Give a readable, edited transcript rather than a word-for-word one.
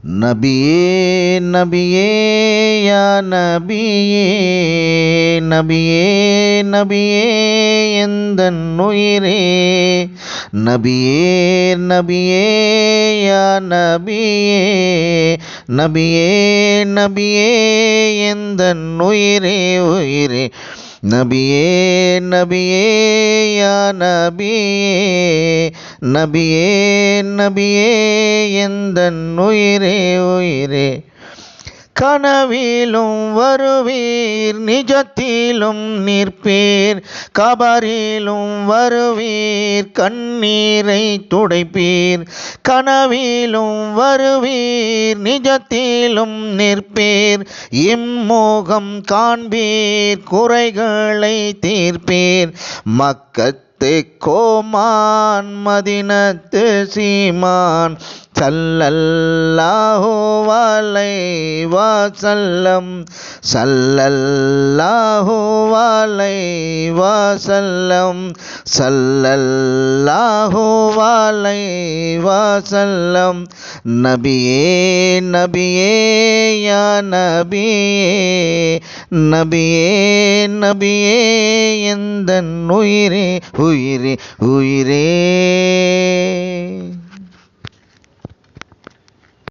நபியே நபியே யா நபியே நபியே நபியே எந்தன் உயிரே நபியே நபியே யா நபியே நபியே நபியே எந்தன் உயிரே உயிரே நபியே நபியே யா நபியே நபியே நபியே எந்தன் உயிரே உயிரே கனவிலும் வருவீர் நிஜத்திலும் நிற்பீர் கபரிலும் வருவீர் கண்ணீரை துடைப்பீர் கனவிலும் வருவீர் நிஜத்திலும் நிற்பீர் இம்முகம் காண்பீர் குறைகளை தீர்ப்பீர் மக்கத்து கோமான் மதினத்து சீமான் ஸல்லல்லாஹு அலைஹி வஸல்லம் ஸல்லல்லாஹு அலைஹி வஸல்லம் ஸல்லல்லாஹு அலைஹி வஸல்லம் நபியே நபியே யா நபியே நபியே நபியே எந்தன் உயிரே உயிரே உயிரே